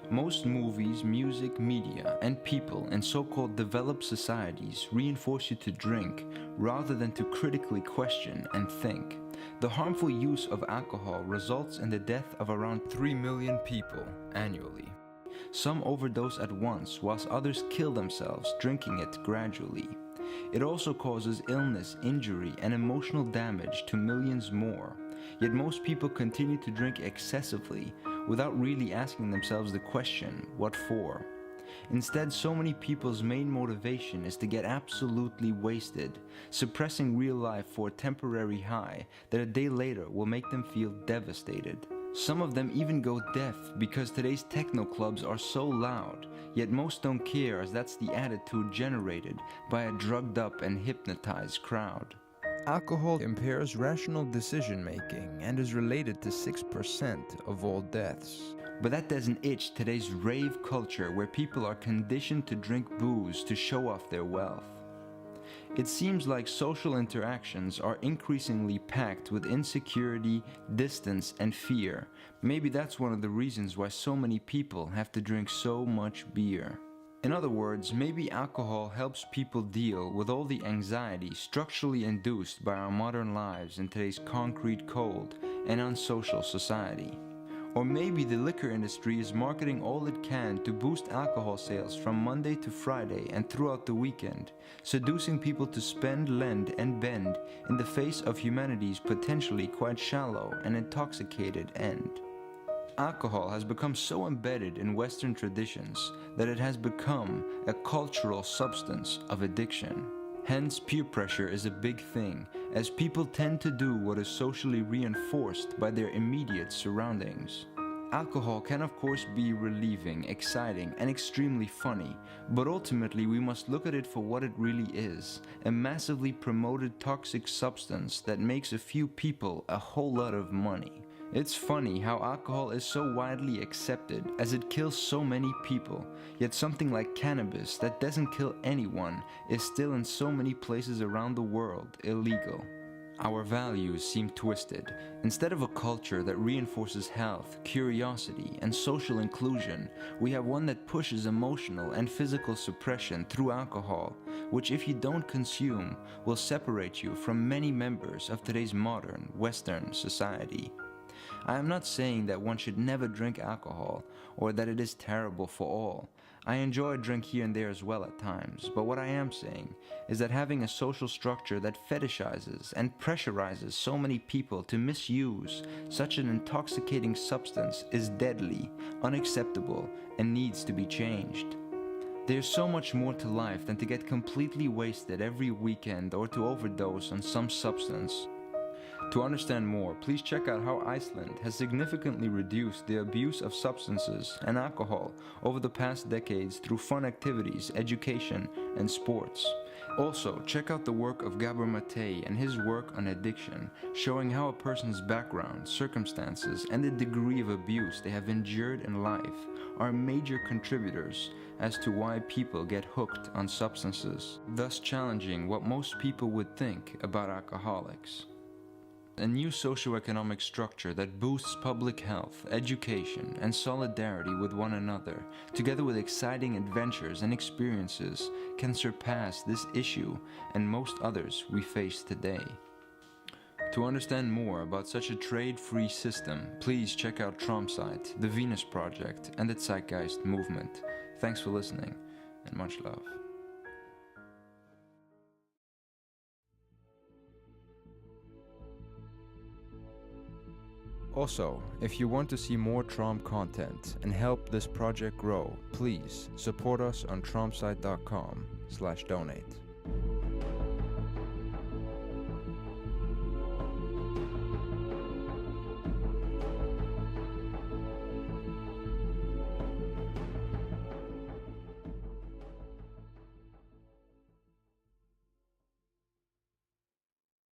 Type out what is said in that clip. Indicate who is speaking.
Speaker 1: Most movies, music, media, and people in so-called developed societies reinforce you to drink rather than to critically question and think. The harmful use of alcohol results in the death of around 3 million people annually. Some overdose at once, whilst others kill themselves drinking it gradually. It also causes illness, injury, and emotional damage to millions more. Yet most people continue to drink excessively without really asking themselves the question, what for? Instead, so many people's main motivation is to get absolutely wasted, suppressing real life for a temporary high that a day later will make them feel devastated. Some of them even go deaf because today's techno clubs are so loud, yet most don't care as that's the attitude generated by a drugged up and hypnotized crowd. Alcohol impairs rational decision-making and is related to 6% of all deaths. But that doesn't itch today's rave culture where people are conditioned to drink booze to show off their wealth. It seems like social interactions are increasingly packed with insecurity, distance, and fear. Maybe that's one of the reasons why so many people have to drink so much beer. In other words, maybe alcohol helps people deal with all the anxiety structurally induced by our modern lives in today's concrete, cold, and unsocial society. Or maybe the liquor industry is marketing all it can to boost alcohol sales from Monday to Friday and throughout the weekend, seducing people to spend, lend, and bend in the face of humanity's potentially quite shallow and intoxicated end. Alcohol has become so embedded in Western traditions that it has become a cultural substance of addiction. Hence, peer pressure is a big thing, as people tend to do what is socially reinforced by their immediate surroundings. Alcohol can of course be relieving, exciting, and extremely funny, but ultimately we must look at it for what it really is, a massively promoted toxic substance that makes a few people a whole lot of money. It's funny how alcohol is so widely accepted as it kills so many people, yet something like cannabis that doesn't kill anyone is still in so many places around the world illegal. Our values seem twisted. Instead of a culture that reinforces health, curiosity, and social inclusion, we have one that pushes emotional and physical suppression through alcohol, which if you don't consume, will separate you from many members of today's modern Western society. I am not saying that one should never drink alcohol, or that it is terrible for all. I enjoy a drink here and there as well at times, but what I am saying is that having a social structure that fetishizes and pressurizes so many people to misuse such an intoxicating substance is deadly, unacceptable, and needs to be changed. There's so much more to life than to get completely wasted every weekend or to overdose on some substance. To understand more, please check out how Iceland has significantly reduced the abuse of substances and alcohol over the past decades through fun activities, education, and sports. Also, check out the work of Gabor Mate and his work on addiction, showing how a person's background, circumstances, and the degree of abuse they have endured in life are major contributors as to why people get hooked on substances, thus challenging what most people would think about alcoholics. A new socioeconomic structure that boosts public health, education, and solidarity with one another, together with exciting adventures and experiences, can surpass this issue and most others we face today. To understand more about such a trade-free system, please check out TROM site, the Venus Project, and the Zeitgeist movement. Thanks for listening, and much love. Also, if you want to see more TROM content and help this project grow, please support us on tromsite.com/donate.